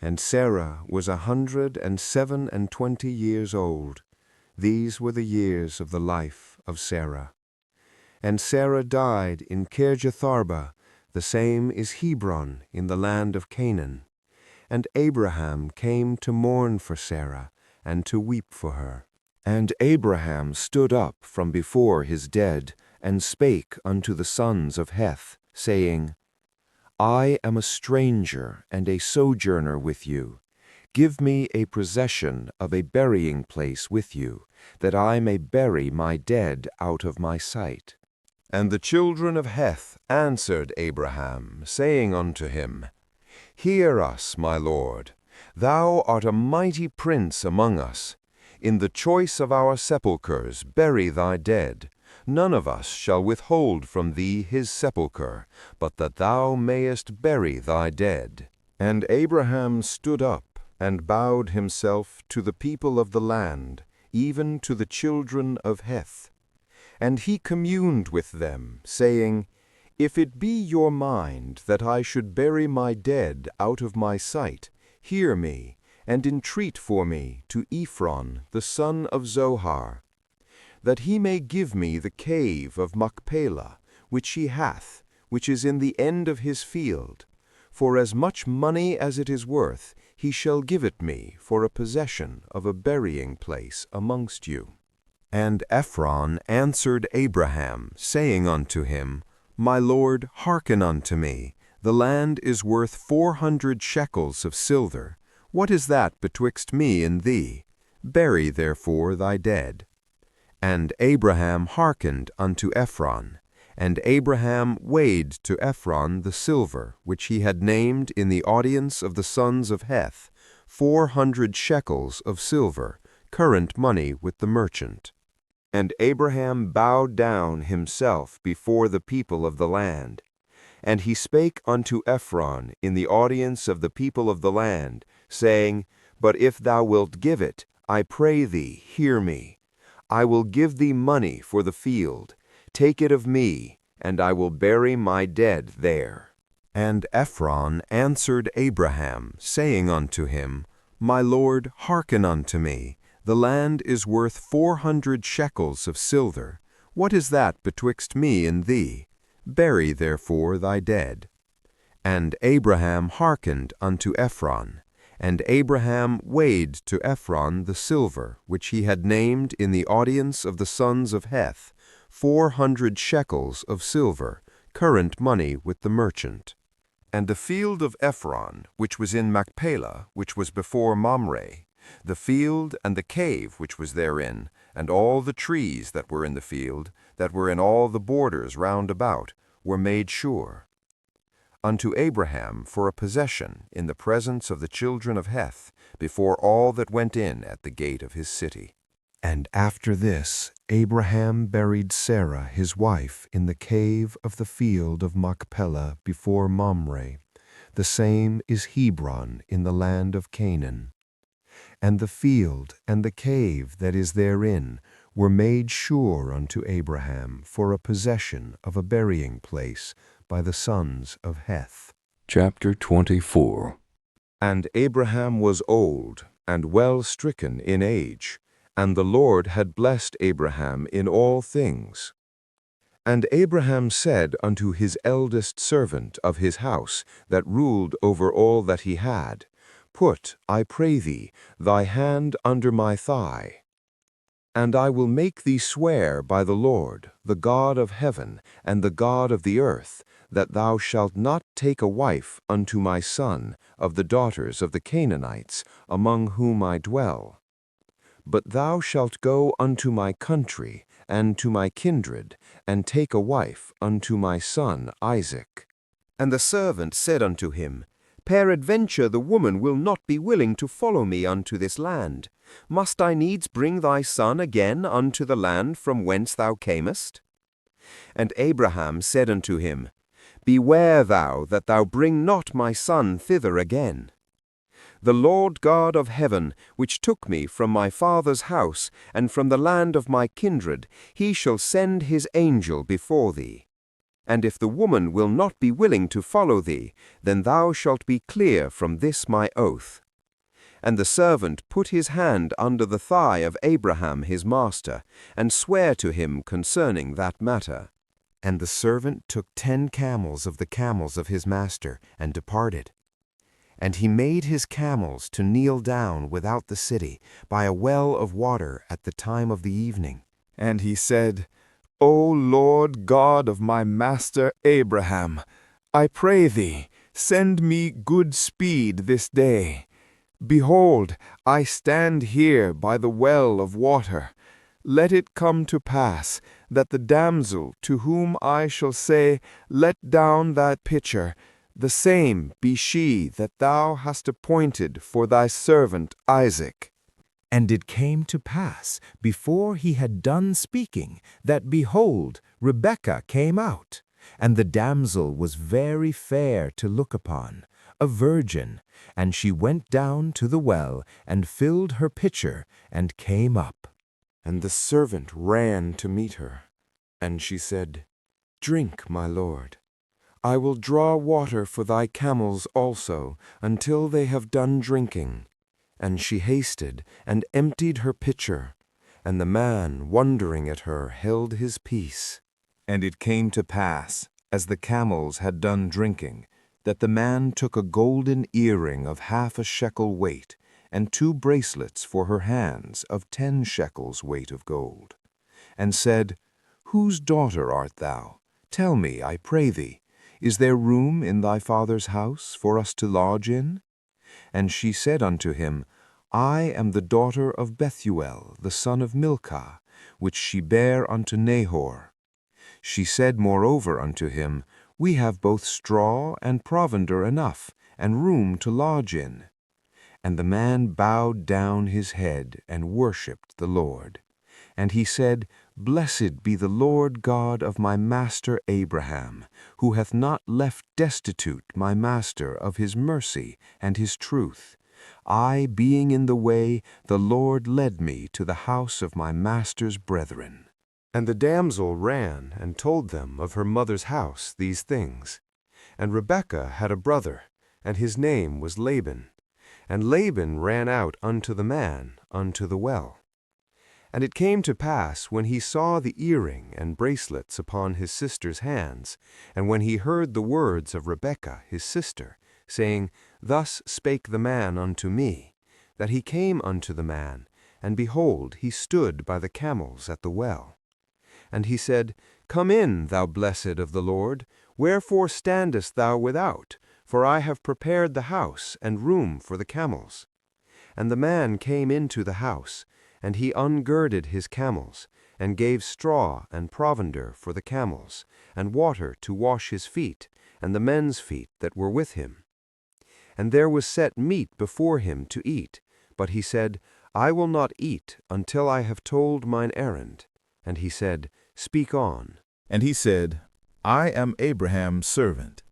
And Sarah was 127 old. These were the years of the life of Sarah. And Sarah died in Kirjatharba, the same is Hebron in the land of Canaan. And Abraham came to mourn for Sarah, and to weep for her. And Abraham stood up from before his dead, and spake unto the sons of Heth, saying, I am a stranger and a sojourner with you. Give me a possession of a burying place with you, that I may bury my dead out of my sight. And the children of Heth answered Abraham, saying unto him, Hear us, my lord. Thou art a mighty prince among us. In the choice of our sepulchres bury thy dead. None of us shall withhold from thee his sepulchre, but that thou mayest bury thy dead. And Abraham stood up, and bowed himself to the people of the land, even to the children of Heth. And he communed with them, saying, If it be your mind that I should bury my dead out of my sight, hear me, and entreat for me to Ephron the son of Zohar, that he may give me the cave of Machpelah, which he hath, which is in the end of his field. For as much money as it is worth, he shall give it me for a possession of a burying place amongst you. And Ephron answered Abraham, saying unto him, My lord, hearken unto me. The land is worth 400 shekels of silver. What is that betwixt me and thee? Bury therefore thy dead. And Abraham hearkened unto Ephron. And Abraham weighed to Ephron the silver, which he had named in the audience of the sons of Heth, 400 shekels of silver, current money with the merchant. And Abraham bowed down himself before the people of the land. And he spake unto Ephron in the audience of the people of the land, saying, But if thou wilt give it, I pray thee, hear me. I will give thee money for the field. Take it of me, and I will bury my dead there. And Ephron answered Abraham, saying unto him, My lord, hearken unto me. The land is worth 400 shekels of silver. What is that betwixt me and thee? Bury therefore thy dead. And Abraham hearkened unto Ephron. And Abraham weighed to Ephron the silver, which he had named in the audience of the sons of Heth, 400 shekels of silver, current money with the merchant. And the field of Ephron, which was in Machpelah, which was before Mamre, the field and the cave which was therein, and all the trees that were in the field, that were in all the borders round about, were made sure unto Abraham for a possession in the presence of the children of Heth, before all that went in at the gate of his city. And after this Abraham buried Sarah his wife in the cave of the field of Machpelah before Mamre, the same is Hebron in the land of Canaan. And the field and the cave that is therein were made sure unto Abraham for a possession of a burying place by the sons of Heth. Chapter 24. And Abraham was old, and well stricken in age, and the Lord had blessed Abraham in all things. And Abraham said unto his eldest servant of his house, that ruled over all that he had, Put, I pray thee, thy hand under my thigh. And I will make thee swear by the Lord, the God of heaven, and the God of the earth, that thou shalt not take a wife unto my son of the daughters of the Canaanites, among whom I dwell. But thou shalt go unto my country, and to my kindred, and take a wife unto my son Isaac. And the servant said unto him, Peradventure the woman will not be willing to follow me unto this land. Must I needs bring thy son again unto the land from whence thou camest? And Abraham said unto him, Beware thou that thou bring not my son thither again. The Lord God of heaven, which took me from my father's house, and from the land of my kindred, he shall send his angel before thee. And if the woman will not be willing to follow thee, then thou shalt be clear from this my oath. And the servant put his hand under the thigh of Abraham his master, and sware to him concerning that matter. And the servant took 10 camels of the camels of his master, and departed. And he made his camels to kneel down without the city, by a well of water at the time of the evening. And he said, O Lord God of my master Abraham, I pray thee, send me good speed this day. Behold, I stand here by the well of water. Let it come to pass that the damsel to whom I shall say, Let down thy pitcher, the same be she that thou hast appointed for thy servant Isaac. And it came to pass, before he had done speaking, that, behold, Rebekah came out, and the damsel was very fair to look upon, a virgin, and she went down to the well, and filled her pitcher, and came up. And the servant ran to meet her, and she said, Drink, my lord. I will draw water for thy camels also, until they have done drinking. And she hasted, and emptied her pitcher. And the man, wondering at her, held his peace. And it came to pass, as the camels had done drinking, that the man took a golden earring of 1/2 shekel weight, and 2 bracelets for her hands of 10 shekels weight of gold, and said, Whose daughter art thou? Tell me, I pray thee, is there room in thy father's house for us to lodge in? And she said unto him, I am the daughter of Bethuel, the son of Milcah, which she bare unto Nahor. She said moreover unto him, We have both straw and provender enough, and room to lodge in. And the man bowed down his head, and worshipped the Lord. And he said, Blessed be the Lord God of my master Abraham, who hath not left destitute my master of his mercy and his truth. I, being in the way, the Lord led me to the house of my master's brethren. And the damsel ran and told them of her mother's house these things. And Rebekah had a brother, and his name was Laban. And Laban ran out unto the man unto the well. And it came to pass, when he saw the earring and bracelets upon his sister's hands, and when he heard the words of Rebekah his sister, saying, Thus spake the man unto me, that he came unto the man, and behold, he stood by the camels at the well. And he said, Come in, thou blessed of the Lord, wherefore standest thou without? For I have prepared the house and room for the camels. And the man came into the house, and he ungirded his camels, and gave straw and provender for the camels, and water to wash his feet, and the men's feet that were with him. And there was set meat before him to eat, but he said, I will not eat until I have told mine errand. And he said, Speak on. And he said, I am Abraham's servant.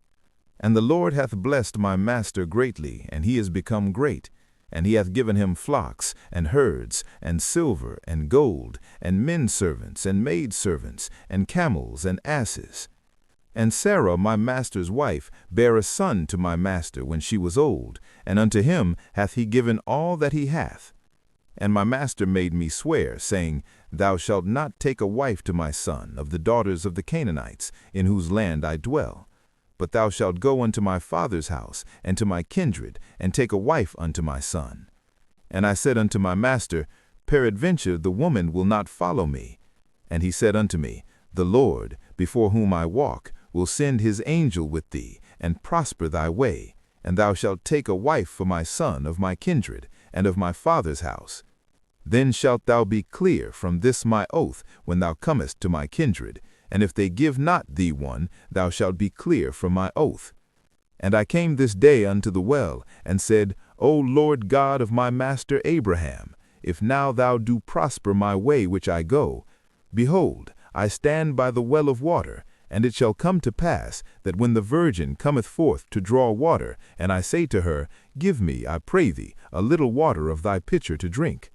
And the Lord hath blessed my master greatly, and he is become great. And he hath given him flocks, and herds, and silver, and gold, and men servants, and maid servants, and camels, and asses. And Sarah my master's wife bare a son to my master when she was old, and unto him hath he given all that he hath. And my master made me swear, saying, Thou shalt not take a wife to my son of the daughters of the Canaanites, in whose land I dwell. But thou shalt go unto my father's house, and to my kindred, and take a wife unto my son. And I said unto my master, Peradventure the woman will not follow me. And he said unto me, The Lord, before whom I walk, will send his angel with thee, and prosper thy way, and thou shalt take a wife for my son of my kindred, and of my father's house. Then shalt thou be clear from this my oath when thou comest to my kindred, and if they give not thee one, thou shalt be clear from my oath. And I came this day unto the well, and said, O Lord God of my master Abraham, if now thou do prosper my way which I go, behold, I stand by the well of water, and it shall come to pass that when the virgin cometh forth to draw water, and I say to her, Give me, I pray thee, a little water of thy pitcher to drink.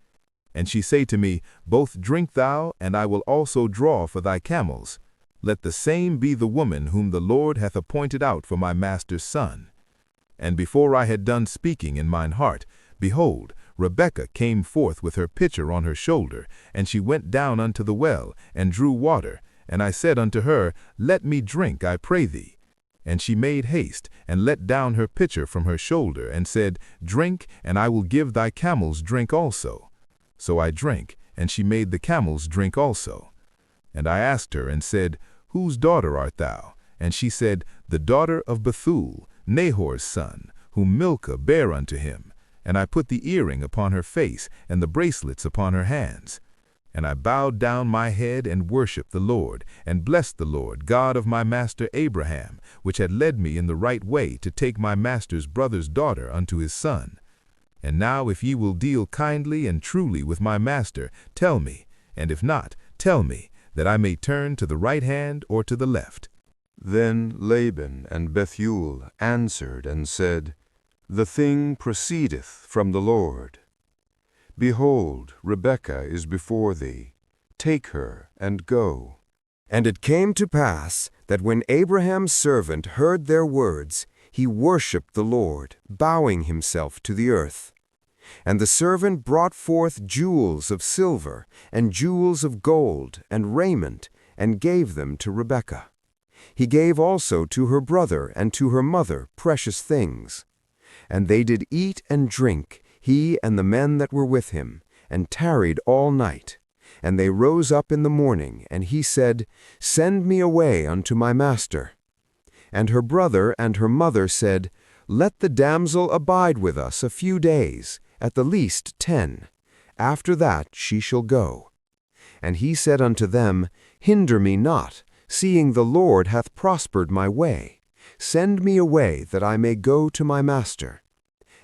And she say to me, Both drink thou, and I will also draw for thy camels. let the same be the woman whom the Lord hath appointed out for my master's son. And before I had done speaking in mine heart, behold, Rebekah came forth with her pitcher on her shoulder, and she went down unto the well, and drew water. And I said unto her, Let me drink, I pray thee. And she made haste, and let down her pitcher from her shoulder, and said, Drink, and I will give thy camels drink also. So I drank, and she made the camels drink also. And I asked her, and said, Whose daughter art thou? And she said, The daughter of Bethuel, Nahor's son, whom Milcah bare unto him. And I put the earring upon her face, and the bracelets upon her hands. And I bowed down my head and worshipped the Lord, and blessed the Lord, God of my master Abraham, which had led me in the right way to take my master's brother's daughter unto his son. And now if ye will deal kindly and truly with my master, tell me, and if not, tell me, that I may turn to the right hand or to the left. Then Laban and Bethuel answered and said, The thing proceedeth from the Lord. Behold, Rebekah is before thee. Take her and go. And it came to pass that when Abraham's servant heard their words, he worshipped the Lord, bowing himself to the earth. And the servant brought forth jewels of silver, and jewels of gold, and raiment, and gave them to Rebekah. He gave also to her brother and to her mother precious things. And they did eat and drink, he and the men that were with him, and tarried all night. And they rose up in the morning, and he said, Send me away unto my master. And her brother and her mother said, Let the damsel abide with us a few days, at the least 10. After that she shall go. And he said unto them, Hinder me not, seeing the Lord hath prospered my way. Send me away, that I may go to my master.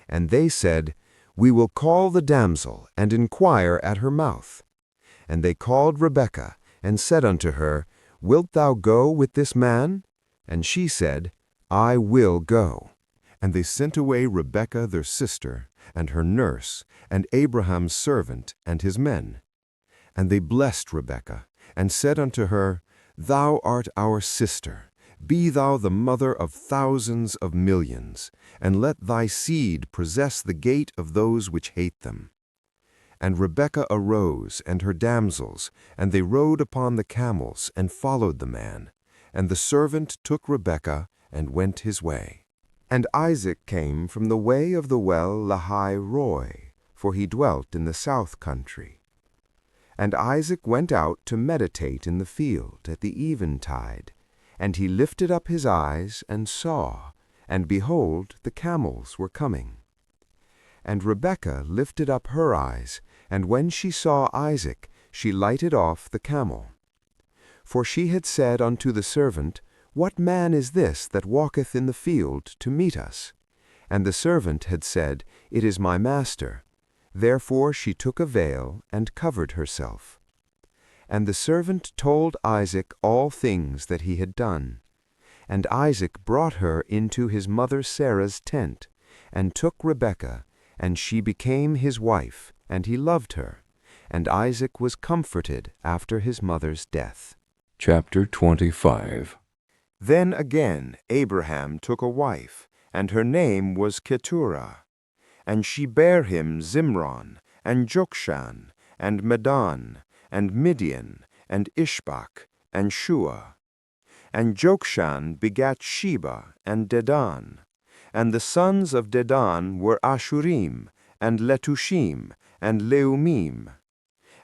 And they said, We will call the damsel, and inquire at her mouth. And they called Rebekah, and said unto her, Wilt thou go with this man? And she said, I will go. And they sent away Rebekah their sister, and her nurse, and Abraham's servant, and his men. And they blessed Rebekah, and said unto her, Thou art our sister. Be thou the mother of thousands of millions, and let thy seed possess the gate of those which hate them. And Rebekah arose, and her damsels, and they rode upon the camels, and followed the man. And the servant took Rebekah, and went his way. And Isaac came from the way of the well Lahai Roi, for he dwelt in the south country. And Isaac went out to meditate in the field at the eventide. And he lifted up his eyes, and saw, and behold, the camels were coming. And Rebekah lifted up her eyes, and when she saw Isaac, she lighted off the camel. For she had said unto the servant, What man is this that walketh in the field to meet us? And the servant had said, It is my master. Therefore she took a veil, and covered herself. And the servant told Isaac all things that he had done. And Isaac brought her into his mother Sarah's tent, and took Rebekah, and she became his wife, and he loved her. And Isaac was comforted after his mother's death. Chapter 25. Then again Abraham took a wife, and her name was Keturah. And she bare him Zimron, and Jokshan, and Medan, and Midian, and Ishbak, and Shua. And Jokshan begat Sheba and Dedan. And the sons of Dedan were Ashurim, and Letushim, and Leumim.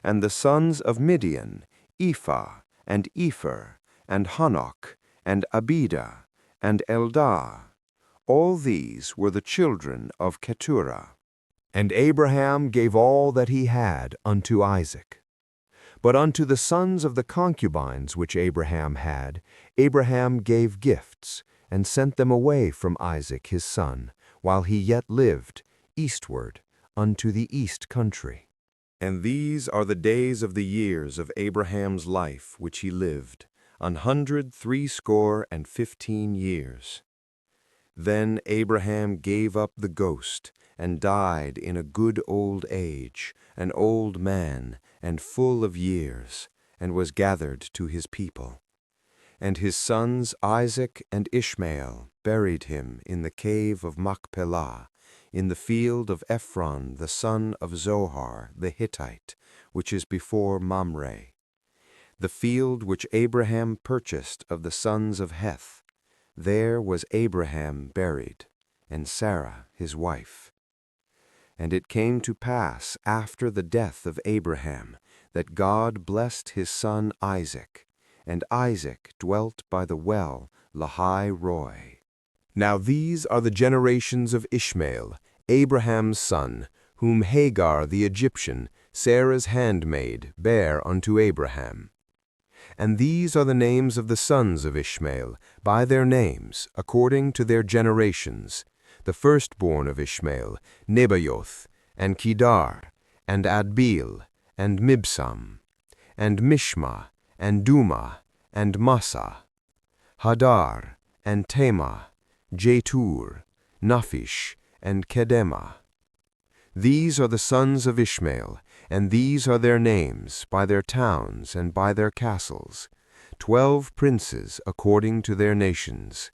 And the sons of Midian, Ephah, and Epher, and Hanok, and Abida, and Eldah. All these were the children of Keturah. And Abraham gave all that he had unto Isaac. But unto the sons of the concubines which Abraham had, Abraham gave gifts, and sent them away from Isaac his son, while he yet lived, eastward, unto the east country. And these are the days of the years of Abraham's life which he lived, 160 years. Then Abraham gave up the ghost, and died in a good old age, an old man, and full of years, and was gathered to his people. And his sons Isaac and Ishmael buried him in the cave of Machpelah, in the field of Ephron the son of Zohar the Hittite, which is before Mamre. The field which Abraham purchased of the sons of Heth, there was Abraham buried, and Sarah his wife. And it came to pass after the death of Abraham, that God blessed his son Isaac, and Isaac dwelt by the well Lahai Roi. Now these are the generations of Ishmael, Abraham's son, whom Hagar the Egyptian, Sarah's handmaid, bare unto Abraham. And these are the names of the sons of Ishmael, by their names, according to their generations. The firstborn of Ishmael, Nebaioth, and Kedar, and Adbeel, and Mibsam, and Mishma, and Duma, and Massa, Hadar, and Tema, Jetur, Naphish, and Kedema. These are the sons of Ishmael, and these are their names, by their towns and by their castles, 12 princes according to their nations.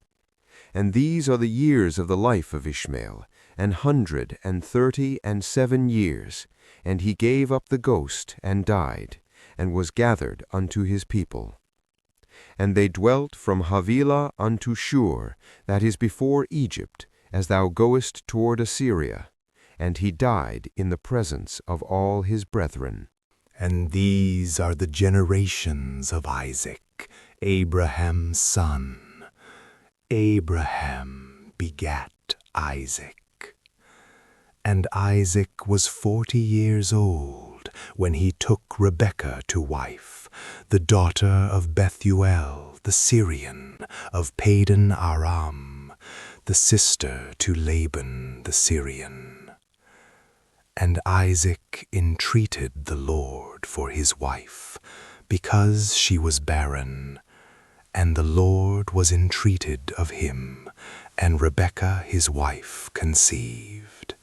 And these are the years of the life of Ishmael, 137 years, and he gave up the ghost and died, and was gathered unto his people. And they dwelt from Havilah unto Shur, that is before Egypt, as thou goest toward Assyria. And he died in the presence of all his brethren. And these are the generations of Isaac, Abraham's son. Abraham begat Isaac. And Isaac was 40 years old when he took Rebekah to wife, the daughter of Bethuel the Syrian of Padan Aram, the sister to Laban the Syrian. And Isaac entreated the Lord for his wife, because she was barren. And the Lord was entreated of him, and Rebekah his wife conceived.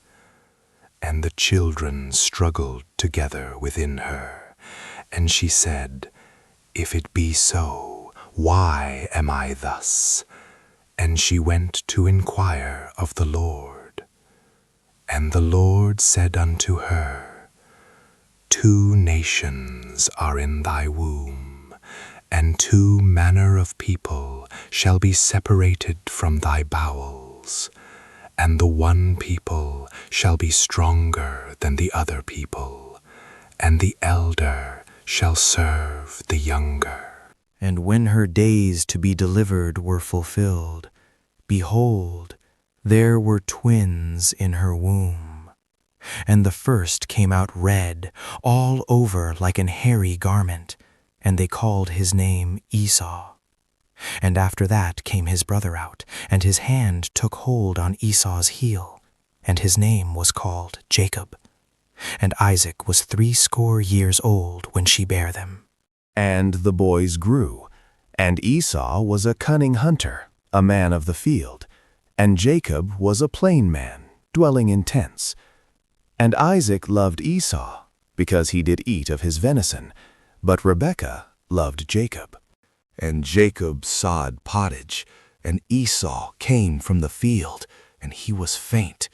And the children struggled together within her, and she said, If it be so, why am I thus? And she went to inquire of the Lord. And the Lord said unto her, 2 nations are in thy womb, and 2 manner of people shall be separated from thy bowels, and the one people shall be stronger than the other people, and the elder shall serve the younger. And when her days to be delivered were fulfilled, behold, there were twins in her womb. And the first came out red, all over like an hairy garment, and they called his name Esau. And after that came his brother out, and his hand took hold on Esau's heel, and his name was called Jacob. And Isaac was 80 years old when she bare them. And the boys grew, and Esau was a cunning hunter, a man of the field, and Jacob was a plain man, dwelling in tents. And Isaac loved Esau, because he did eat of his venison, but Rebekah loved Jacob. And Jacob sawed pottage, and Esau came from the field, and he was faint.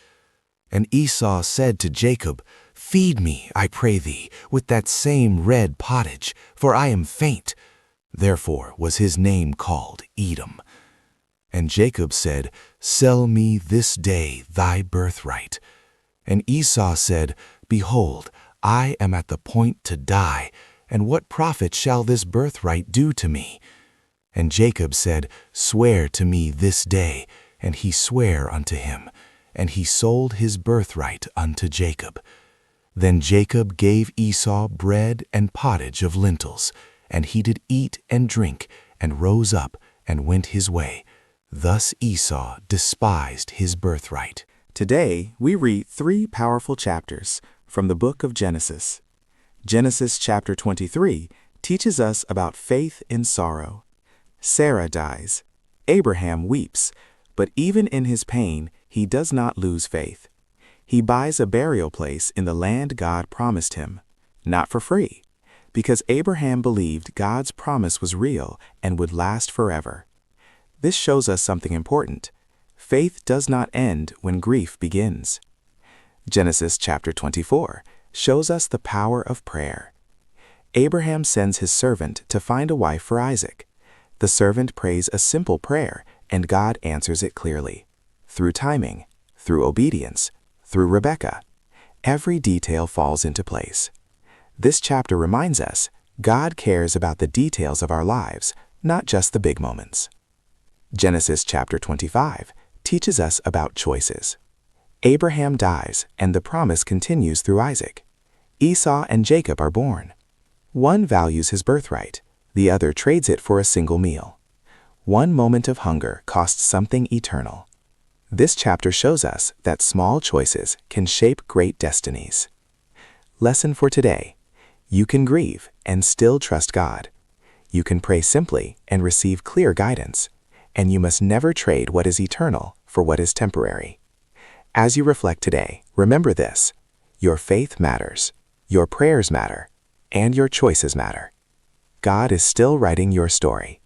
And Esau said to Jacob, Feed me, I pray thee, with that same red pottage, for I am faint. Therefore was his name called Edom. And Jacob said, Sell me this day thy birthright. And Esau said, Behold, I am at the point to die, and what profit shall this birthright do to me? And Jacob said, Swear to me this day. And he sware unto him, and he sold his birthright unto Jacob. Then Jacob gave Esau bread and pottage of lentils, and he did eat and drink, and rose up, and went his way. Thus Esau despised his birthright. Today, we read 3 powerful chapters from the book of Genesis. Genesis chapter 23 teaches us about faith in sorrow. Sarah dies. Abraham weeps, but even in his pain, he does not lose faith. He buys a burial place in the land God promised him, not for free, because Abraham believed God's promise was real and would last forever. This shows us something important. Faith does not end when grief begins. Genesis chapter 24 shows us the power of prayer. Abraham sends his servant to find a wife for Isaac. The servant prays a simple prayer, and God answers it clearly. Through timing, through obedience, through Rebekah. Every detail falls into place. This chapter reminds us God cares about the details of our lives, not just the big moments. Genesis chapter 25 teaches us about choices. Abraham dies, and the promise continues through Isaac. Esau and Jacob are born. One values his birthright, the other trades it for a single meal. One moment of hunger costs something eternal. This chapter shows us that small choices can shape great destinies. Lesson for today: you can grieve and still trust God. You can pray simply and receive clear guidance. And you must never trade what is eternal for what is temporary. As you reflect today, remember this: your faith matters, your prayers matter, and your choices matter. God is still writing your story.